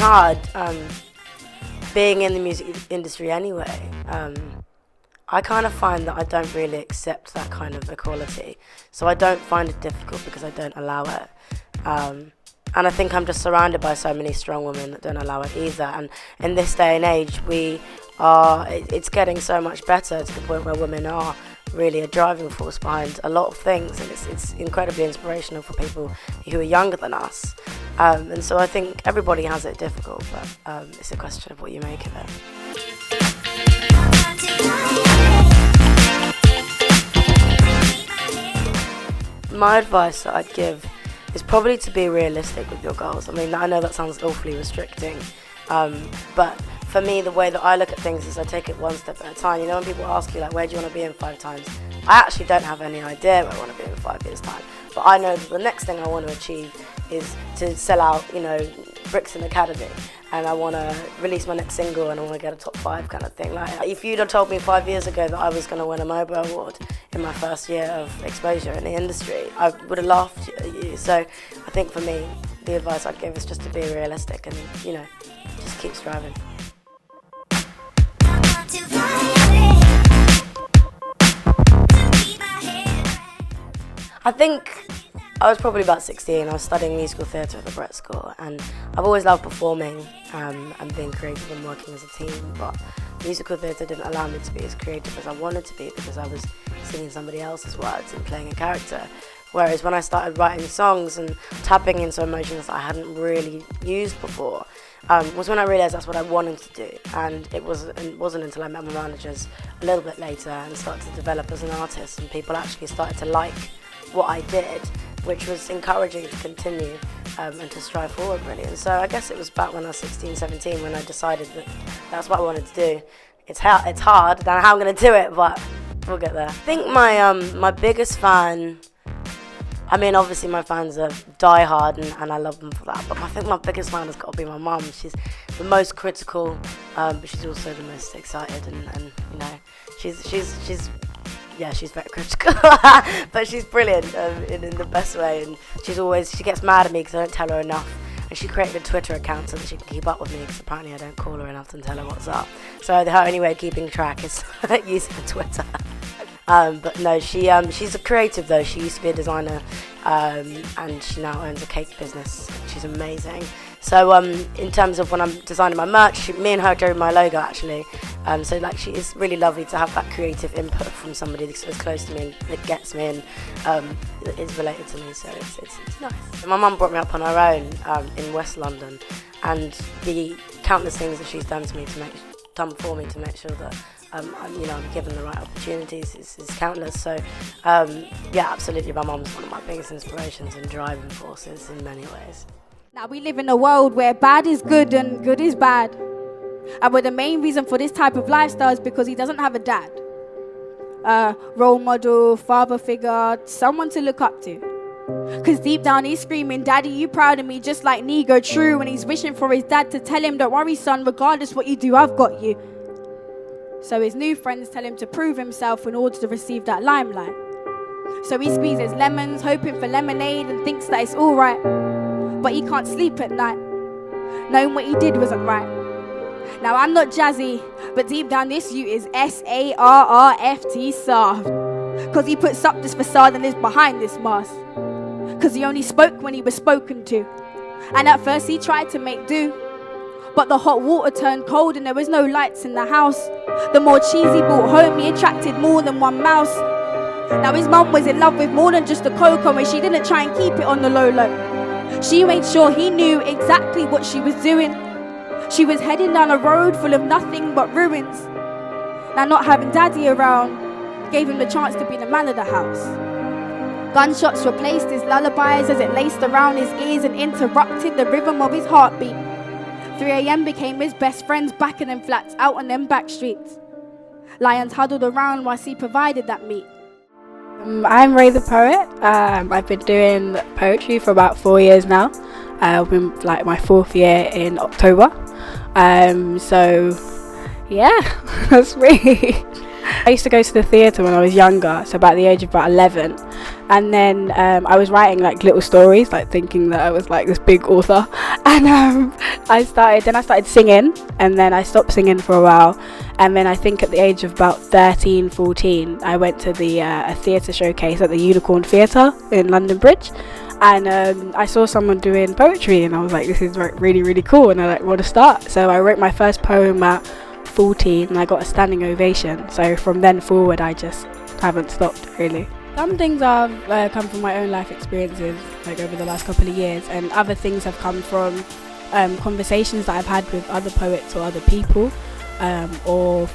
hard being in the music industry anyway. I kind of find that I don't really accept that kind of equality, so I don't find it difficult because I don't allow it. And I think I'm just surrounded by so many strong women that don't allow it either. And in this day and age, it's getting so much better to the point where women are really a driving force behind a lot of things, and it's incredibly inspirational for people who are younger than us. And so I think everybody has it difficult, but it's a question of what you make of it. My advice that I'd give is probably to be realistic with your goals. I mean, I know that sounds awfully restricting, but for me, the way that I look at things is I take it one step at a time. You know, when people ask you, like, where do you want to be in 5 times? I actually don't have any idea where I want to be in 5 years' time. But I know that the next thing I want to achieve is to sell out, Brixton Academy. And I want to release my next single and I want to get a top 5 kind of thing. Like, if you'd have told me 5 years ago that I was going to win a MOBO award in my first year of exposure in the industry, I would have laughed at you. So I think for me, the advice I'd give is just to be realistic and, just keep striving. I think I was probably about 16. I was studying musical theatre at the Brett School, and I've always loved performing and being creative and working as a team, but musical theatre didn't allow me to be as creative as I wanted to be because I was singing somebody else's words and playing a character. Whereas when I started writing songs and tapping into emotions that I hadn't really used before, was when I realised that's what I wanted to do. And it wasn't until I met my managers a little bit later and started to develop as an artist, and people actually started to like what I did, which was encouraging to continue and to strive forward, really. And so I guess it was back when I was 16, 17 when I decided that that's what I wanted to do. It's hard, I don't know how I'm going to do it, but we'll get there. I think my biggest fan, I mean, obviously my fans are diehard and I love them for that, but I think my biggest fan has got to be my mum. She's the most critical, but she's also the most excited, and she's very critical, but she's brilliant in the best way, and she gets mad at me because I don't tell her enough, and she created a Twitter account so that she can keep up with me because apparently I don't call her enough and tell her what's up. So her only way of keeping track is using Twitter. But no, she's a creative though. She used to be a designer, and she now owns a cake business. She's amazing. So in terms of when I'm designing my merch, me and her drew my logo actually. So she is really lovely to have that creative input from somebody that's as close to me and that gets me and is related to me. So it's nice. My mum brought me up on her own in West London, and the countless things that she's done for me to make sure that I'm given the right opportunities is countless. So absolutely, my mum's one of my biggest inspirations and driving forces in many ways. Now we live in a world where bad is good and good is bad. And the main reason for this type of lifestyle is because he doesn't have a dad. Role model, father figure, someone to look up to. Because deep down he's screaming, "Daddy, you proud of me?" Just like Nego True when he's wishing for his dad to tell him, "Don't worry son, regardless what you do, I've got you." So his new friends tell him to prove himself in order to receive that limelight. So he squeezes lemons, hoping for lemonade, and thinks that it's alright. But he can't sleep at night, knowing what he did wasn't right. Now I'm not jazzy, but deep down this you is SARRFT soft. Cause he puts up this facade and is behind this mask. Cause he only spoke when he was spoken to. And at first he tried to make do, but the hot water turned cold and there was no lights in the house. The more cheese he brought home, he attracted more than one mouse. Now his mum was in love with more than just a cocoa, and she didn't try and keep it on the low low. She made sure he knew exactly what she was doing. She was heading down a road full of nothing but ruins. Now not having daddy around gave him the chance to be the man of the house. Gunshots replaced his lullabies as it laced around his ears and interrupted the rhythm of his heartbeat. 3 a.m. became his best friends back in them flats out on them back streets. Lions huddled around whilst he provided that meat. I'm Ray the Poet. I've been doing poetry for about 4 years now. I've been my 4th year in October. That's me. I used to go to the theatre when I was younger, so about the age of about 11. And then I was writing little stories, thinking that I was this big author. And I started singing, and then I stopped singing for a while, and then I think at the age of about 13, 14, I went to the a theatre showcase at the Unicorn Theatre in London Bridge, and I saw someone doing poetry, and I was like, this is really, really cool, and I want to start. So I wrote my first poem at 14, and I got a standing ovation. So from then forward, I just haven't stopped, really. Some things have come from my own life experiences, like over the last couple of years, and other things have come from conversations that I've had with other poets or other people, or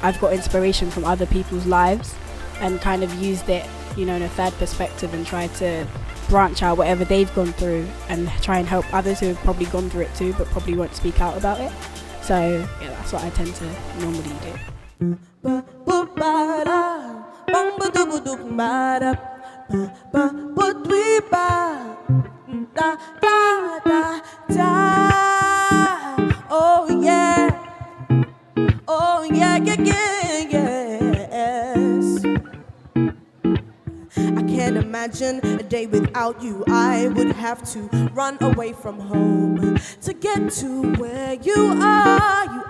I've got inspiration from other people's lives and kind of used it, in a third perspective, and tried to branch out whatever they've gone through and try and help others who have probably gone through it too but probably won't speak out about it. So yeah, that's what I tend to normally do. Oh yeah, yes. I can't imagine a day without you. I would have to run away from home to get to where you are.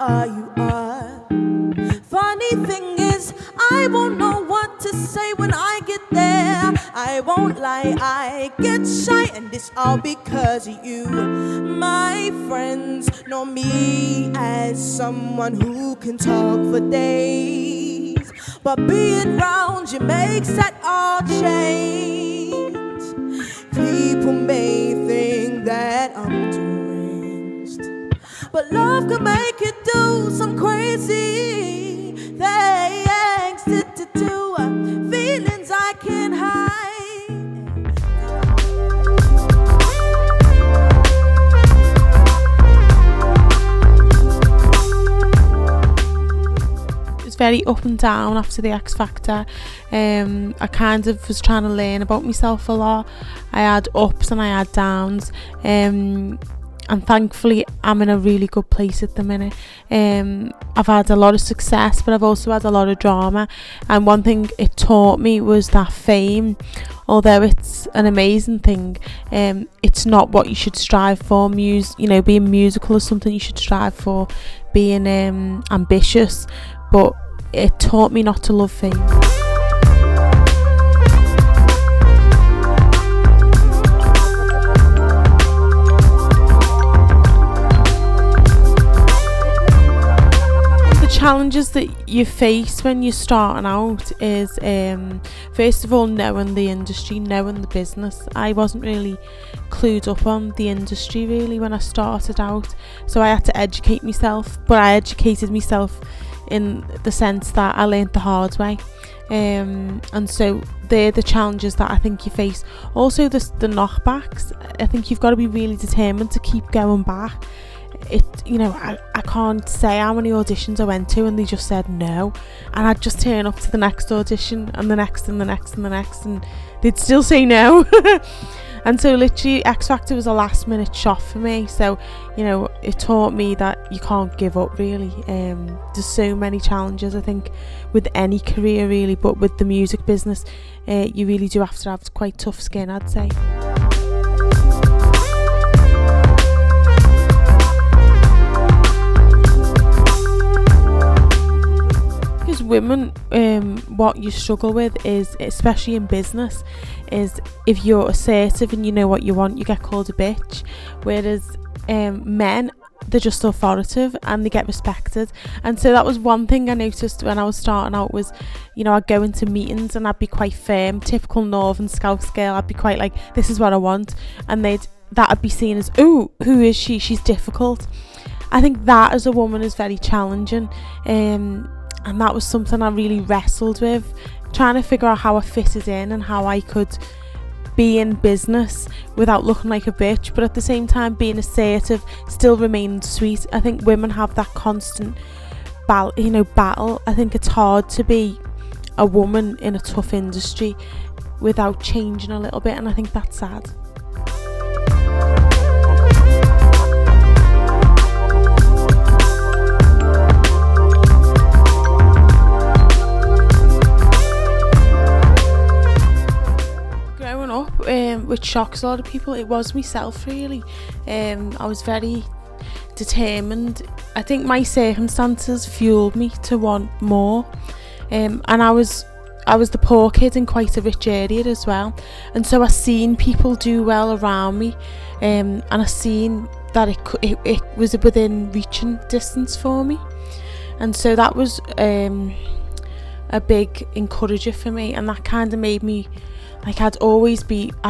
Funny thing is, I won't know what to say when I get there. I won't lie, I get shy, and it's all because of you. My friends know me as someone who can talk for days, but being around you makes that all change. People may think that I'm deranged, but love can make you do some crazy things to do, feelings I can't hide. It was very up and down after the X Factor. I kind of was trying to learn about myself a lot. I had ups and I had downs. And thankfully I'm in a really good place at the minute. I've had a lot of success, but I've also had a lot of drama, and one thing it taught me was that fame, although it's an amazing thing, it's not what you should strive for. Being musical is something you should strive for, being ambitious, but it taught me not to love fame. Challenges that you face when you're starting out is first of all knowing the industry, knowing the business. I wasn't really clued up on the industry really when I started out, so I had to educate myself, but I educated myself in the sense that I learned the hard way, and so they're the challenges that I think you face. Also the knockbacks. I think you've got to be really determined to keep going back. I can't say how many auditions I went to and they just said no, and I'd just turn up to the next audition and the next and the next and the next, and they'd still say no. And so literally X Factor was a last minute shot for me, so it taught me that you can't give up really. There's so many challenges I think with any career really, but with the music business you really do have to have quite tough skin, I'd say. Women, what you struggle with is, especially in business, is if you're assertive and you know what you want, you get called a bitch, whereas men, they're just authoritative and they get respected. And so that was one thing I noticed when I was starting out was, I'd go into meetings and I'd be quite firm, typical Northern Scouse girl. I'd be quite like, this is what I want, and that'd be seen as, ooh, who is she? She's difficult. I think that as a woman is very challenging. And that was something I really wrestled with, trying to figure out how I fitted in and how I could be in business without looking like a bitch, but at the same time being assertive, still remaining sweet. I think women have that constant battle. I think it's hard to be a woman in a tough industry without changing a little bit, and I think that's sad. which shocks a lot of people, it was myself really. I was very determined. I think my circumstances fueled me to want more, and I was the poor kid in quite a rich area as well, and so I seen people do well around me, and I seen that it was within reaching distance for me, and so that was a big encourager for me, and that kind of made me like I'd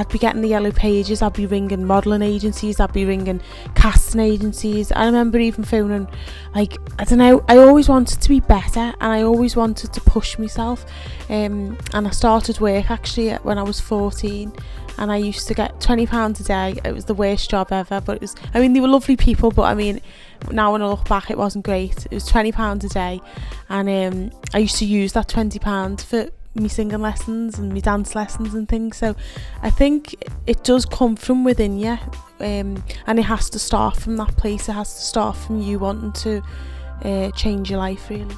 be getting the yellow pages, I'd be ringing modelling agencies, I'd be ringing casting agencies. I remember even phoning, like, I don't know, I always wanted to be better and I always wanted to push myself, and I started work actually when I was 14, and I used to get £20 a day. It was the worst job ever, but it was, I mean, they were lovely people, but I mean, now when I look back, it wasn't great. It was £20 a day, and I used to use that £20 for me singing lessons and me dance lessons and things. So I think it does come from within you, and it has to start from that place. It has to start from you wanting to change your life really.